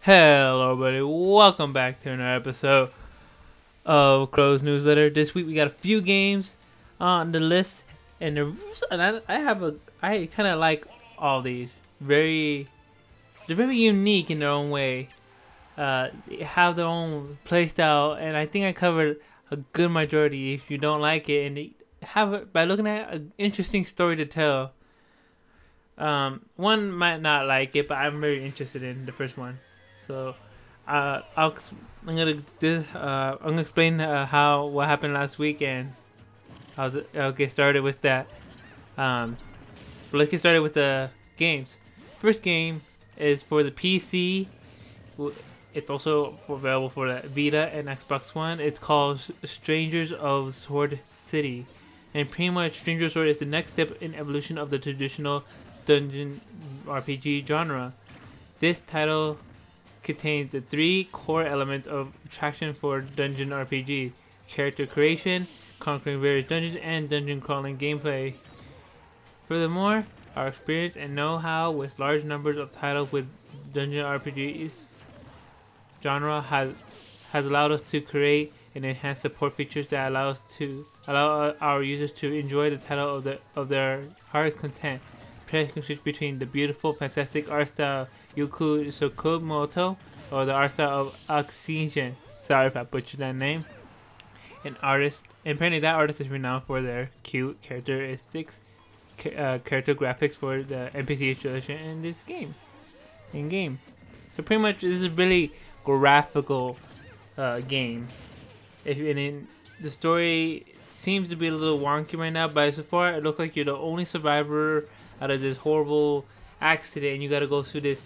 Hello everybody, welcome back to another episode of Crow's Newsletter. This week we got a few games on the list, and I kind of like all these. They're very unique in their own way. They have their own playstyle, and I think I covered a good majority. If you don't like it, and they have it by looking at an interesting story to tell. One might not like it, but I'm very interested in the first one. So, I'm gonna explain what happened last week, and I'll get started with that. But let's get started with the games. First game is for the PC. It's also available for the Vita and Xbox One. It's called Strangers of Sword City, and pretty much Strangers of Sword is the next step in evolution of the traditional dungeon RPG genre. This title contains the three core elements of attraction for dungeon RPG: character creation, conquering various dungeons, and dungeon crawling gameplay. Furthermore, our experience and know-how with large numbers of titles with dungeon RPGs genre has allowed us to create and enhance support features that allow our users to enjoy the title of their heart's content. Press can switch between the beautiful, fantastic art style Yuku Tsukamoto or the art style of Oxygen. Sorry if I butchered that name. An artist, and apparently that artist is renowned for their cute characteristics, character graphics for the NPC installation in this game. So pretty much this is a really graphical game. The story seems to be a little wonky right now, but so far it looks like you're the only survivor out of this horrible accident, and you gotta go through this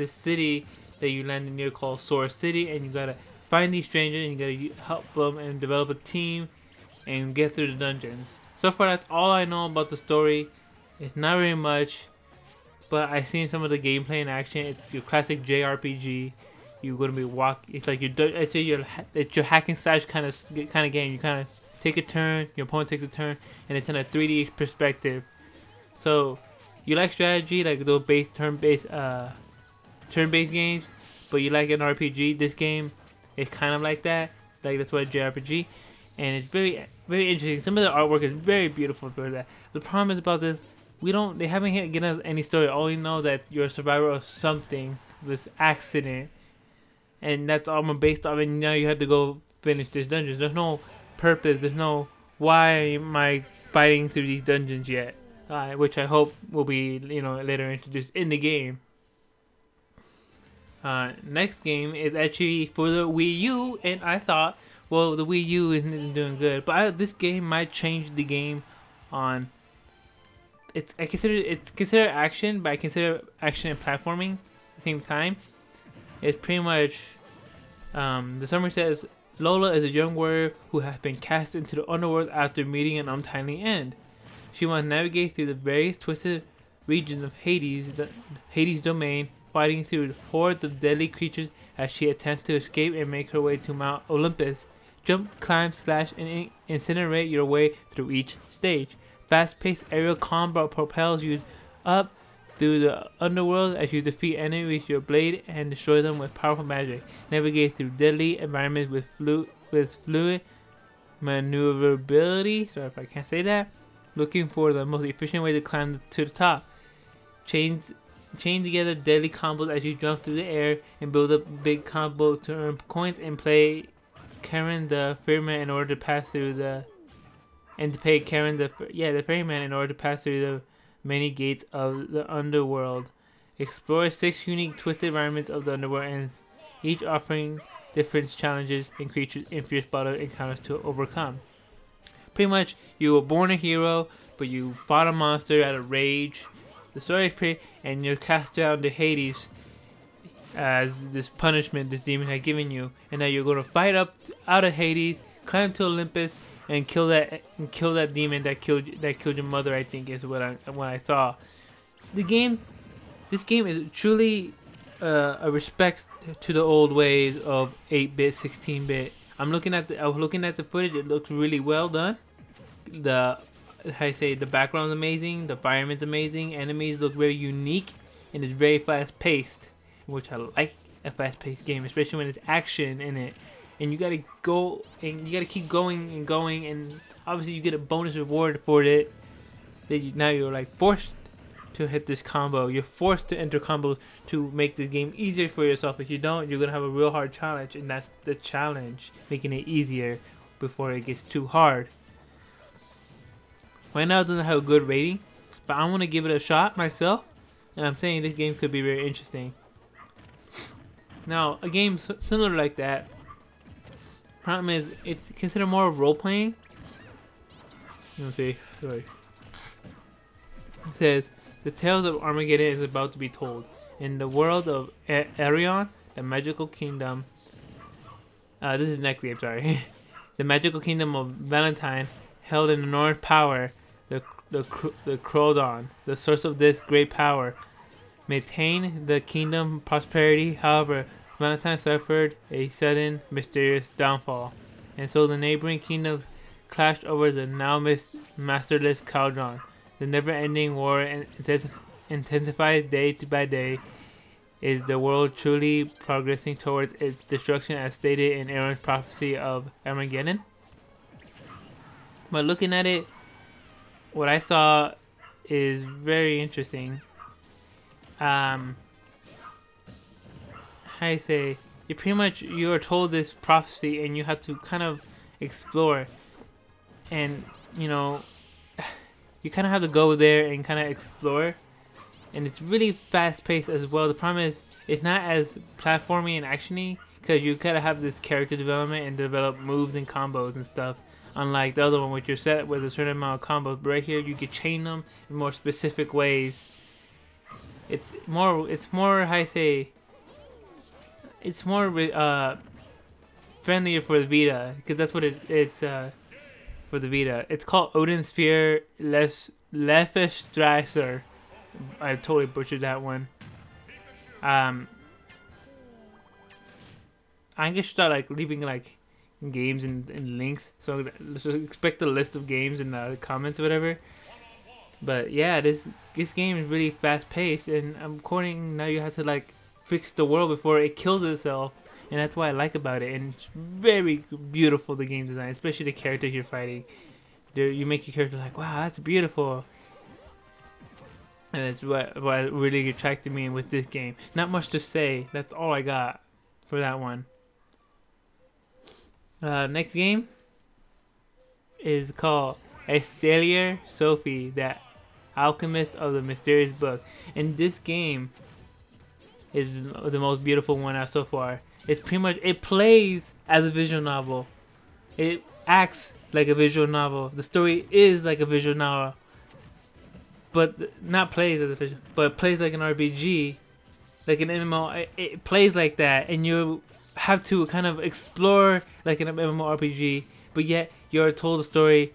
city that you landed near called Sword City, and you gotta find these strangers, and you gotta help them and develop a team and get through the dungeons. So far, that's all I know about the story. It's not very much, but I've seen some of the gameplay in action. It's your classic JRPG. You're gonna be it's like it's your hack and slash kind of game. You kind of take a turn, your opponent takes a turn, and it's in a 3D perspective. So you like strategy, like those turn-based games, but you like an RPG. This game is kind of like that. Like that's what a JRPG, and it's very, very interesting. Some of the artwork is very beautiful for that. The problem is about this, they haven't given us any story. All we know that you're a survivor of something, this accident, and that's all based off. And now you have to go finish this dungeon. There's no purpose. There's no why am I fighting through these dungeons yet. Which I hope will be, later introduced in the game. Next game is actually for the Wii U, and I thought, well, the Wii U isn't doing good, but this game might change the game on. It's considered action, but I consider action and platforming at the same time. It's pretty much the summary says Lola is a young warrior who has been cast into the underworld after meeting an untimely end. She must navigate through the various twisted regions of Hades' domain, fighting through hordes of deadly creatures as she attempts to escape and make her way to Mount Olympus. Jump, climb, slash, and incinerate your way through each stage. Fast-paced aerial combat propels you up through the underworld as you defeat enemies with your blade and destroy them with powerful magic. Navigate through deadly environments with fluid maneuverability. Sorry if I can't say that. Looking for the most efficient way to climb to the top. Chain together deadly combos as you jump through the air and build up big combo to earn coins, and play Karen the Ferryman in order to pass through the ferryman in order to pass through the many gates of the underworld. Explore 6 unique twisted environments of the underworld, and each offering different challenges and creatures and fierce battle encounters to overcome. Pretty much, you were born a hero, but you fought a monster out of rage. The story is pretty, and you're cast down to Hades as this punishment this demon had given you, and now you're gonna fight up out of Hades, climb to Olympus, and kill that demon that killed your mother. I think is what I saw. This game is truly a respect to the old ways of 8-bit, 16-bit. I was looking at the footage. It looks really well done. The background's amazing. The environment's amazing. Enemies look very unique, and it's very fast paced. which I like a fast-paced game, especially when it's action in it, and you gotta go and you gotta keep going and going, and obviously you get a bonus reward for it. That now you're like forced to hit this combo. You're forced to enter combos to make the game easier for yourself. If you don't, you're gonna have a real hard challenge, and that's the challenge, making it easier before it gets too hard. Right now it doesn't have a good rating, but I want to give it a shot myself, and I'm saying this game could be very interesting. Now, a game similar like that, problem is it's considered more role-playing. Let me see, sorry. It says, the tales of Armageddon is about to be told. In the world of Arion, the magical kingdom... this is the next game, sorry. The magical kingdom of Valentine, held in enormous power, the Crodon, the source of this great power, maintain the kingdom prosperity. However, Valentine suffered a sudden, mysterious downfall, and so the neighboring kingdoms clashed over the now masterless Caldron. The never-ending war intensifies day by day. Is the world truly progressing towards its destruction as stated in Aaron's prophecy of Armageddon? But looking at it, what I saw is very interesting. How you say, you are told this prophecy and you have to kind of explore, and you know, you kind of have to go there and kind of explore, and it's really fast paced as well. The problem is it's not as platformy and actiony, because you kind of have this character development and develop moves and combos and stuff, unlike the other one which you're set with a certain amount of combos. But right here you can chain them in more specific ways. It's more how you say, it's more friendlier for the Vita, because that's what it's for the Vita. It's called Odin Sphere Leifthrasir. I totally butchered that one. I guess start like leaving like games and links, so let's just expect a list of games in the comments or whatever. But yeah, this game is really fast paced, and according now you have to like fix the world before it kills itself, and that's what I like about it. And it's very beautiful, the game design, especially the characters you're fighting. You make your character like, wow, that's beautiful, and that's what really attracted me with this game. Not much to say. That's all I got for that one. Next game is called Atelier, Sophie, the Alchemist of the Mysterious Book. And this game is the most beautiful one out so far. It's pretty much, it plays as a visual novel. It acts like a visual novel. The story is like a visual novel, but not plays as a visual, but plays like an RPG, like an MMO. It plays like that, and you have to kind of explore like an MMORPG, but yet you're told a story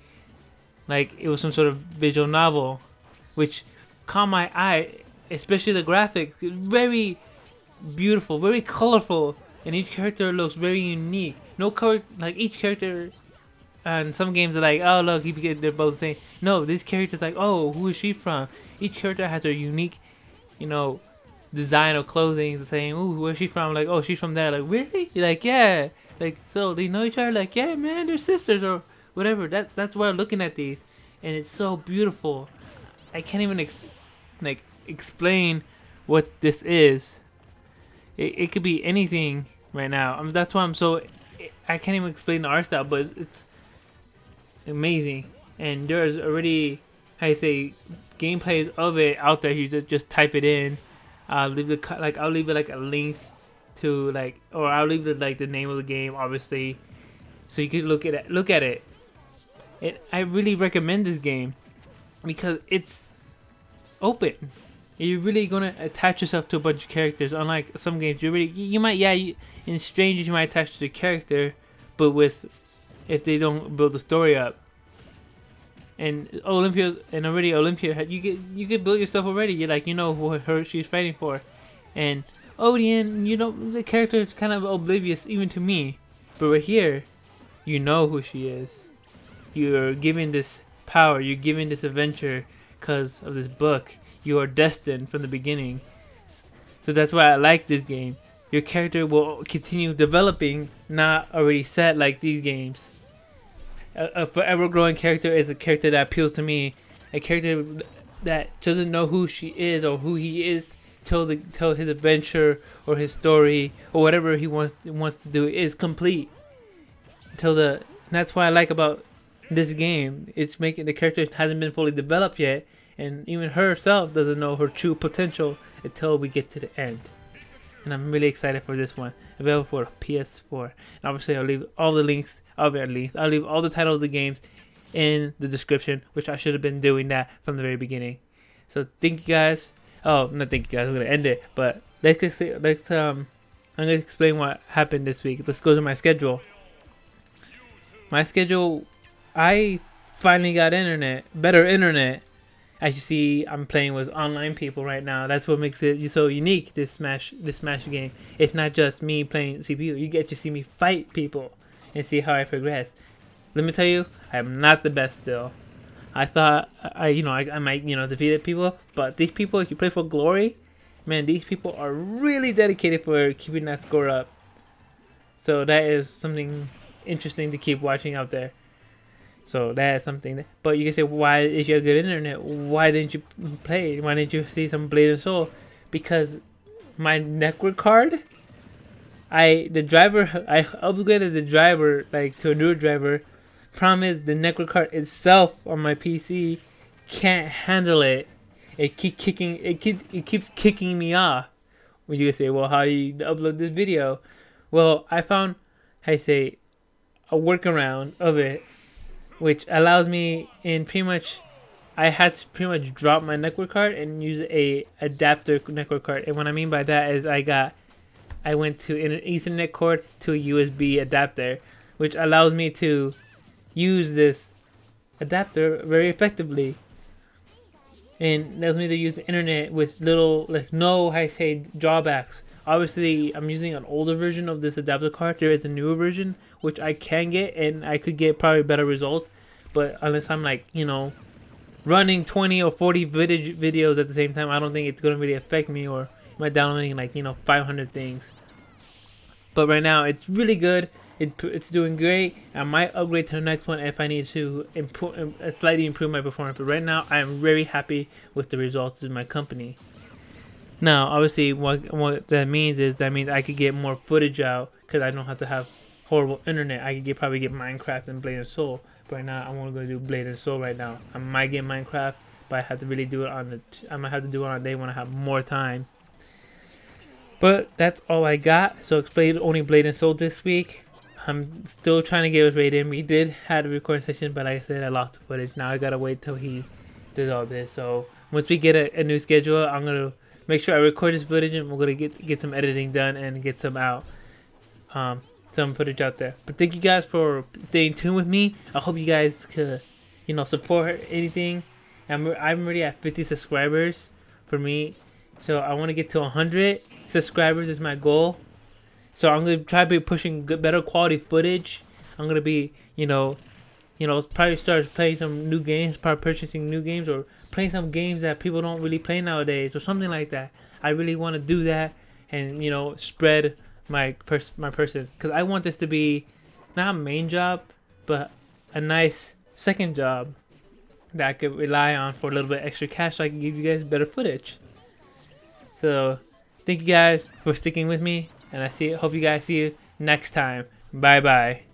like it was some sort of visual novel, which caught my eye, especially the graphics. Very beautiful, very colorful, and each character looks very unique. No color, like each character. And some games are like, oh look, they're both the same. No, this character's like, oh, who is she from? Each character has their unique, you know, design of clothing. Saying, ooh, where's she from? Like, oh, she's from there. Like, really? You're like, yeah. Like, so they know each other. Like, yeah, man, they're sisters or whatever. That's why I'm looking at these, and it's so beautiful. I can't even explain what this is. It could be anything right now. That's why I can't even explain the art style, but it's amazing. And there's already, how you say, gameplays of it out there. You just type it in. I'll leave it like a link to like, or I'll leave it like the name of the game, obviously, so you can look at it. I really recommend this game because it's open. You're really gonna attach yourself to a bunch of characters. Unlike some games, you might in Strangers you might attach to the character, but if they don't build the story up. And Olympia, you get build yourself already. You're like, you know who she's fighting for, and Odin, the character is kind of oblivious even to me, but right here, you know who she is. You're given this power. You're given this adventure because of this book. You are destined from the beginning. So that's why I like this game. Your character will continue developing, not already set like these games. A forever growing character is a character that appeals to me. A character that doesn't know who she is or who he is till his adventure or his story or whatever he wants to do is complete. That's why I like about this game. It's making the character hasn't been fully developed yet, and even herself doesn't know her true potential until we get to the end. And I'm really excited for this one. Available for PS4. And obviously, I'll leave all the links. I'll leave all the titles of the games in the description, which I should have been doing that from the very beginning. So thank you guys. Oh, not thank you guys. I'm gonna end it, but I'm gonna explain what happened this week. Let's go to my schedule. My schedule. I finally got better internet. As you see, I'm playing with online people right now. That's what makes it so unique. This Smash game. It's not just me playing CPU. You get to see me fight people and see how I progress. Let me tell you, I am not the best still. I thought I might defeat people, but these people, if you play for glory, man, these people are really dedicated for keeping that score up. So that is something interesting to keep watching out there. So that's something. But you can say, why, if you have good internet, why didn't you play? Why didn't you see some Blade and Soul? Because my network card, I upgraded the driver to a newer driver. Problem is, the network card itself on my PC can't handle it. It keeps kicking me off. When you can say, well, how do you upload this video? Well, I found, a workaround of it, which allows me I had to pretty much drop my network card and use a adapter network card. And what I mean by that is I went to an Ethernet cord to a USB adapter, which allows me to use this adapter very effectively. And allows me to use the internet with no drawbacks. Obviously, I'm using an older version of this adapter card. There is a newer version, which I can get, and I could get probably better results. But unless I'm running 20 or 40 videos at the same time, I don't think it's going to really affect me, or am I downloading 500 things. But right now, it's really good. It's doing great. I might upgrade to the next one if I need to slightly improve my performance. But right now, I am very happy with the results in my company. Now, obviously, what that means is I could get more footage out because I don't have to have horrible internet. I could probably get Minecraft and Blade and Soul. But right now, I'm only going to do Blade and Soul right now. I might get Minecraft, but I have to really do it I might have to do it on a day when I have more time. But that's all I got. So explain only Blade and Soul this week. I'm still trying to get with Raiden. We did have a recording session, but like I said, I lost the footage. Now I gotta wait till he does all this. So once we get a new schedule, I'm gonna make sure I record this footage, and we're gonna get some editing done and get some footage out there. But thank you guys for staying tuned with me. I hope you guys could, support anything. I'm already at 50 subscribers for me, so I want to get to 100 subscribers is my goal. So I'm gonna try to be pushing better quality footage. I'm gonna be, probably start playing some new games, probably purchasing new games, or playing some games that people don't really play nowadays, or something like that. I really want to do that, and spread my person, because I want this to be not a main job, but a nice second job that I could rely on for a little bit extra cash, so I can give you guys better footage. So thank you guys for sticking with me, and hope you guys see you next time. Bye bye.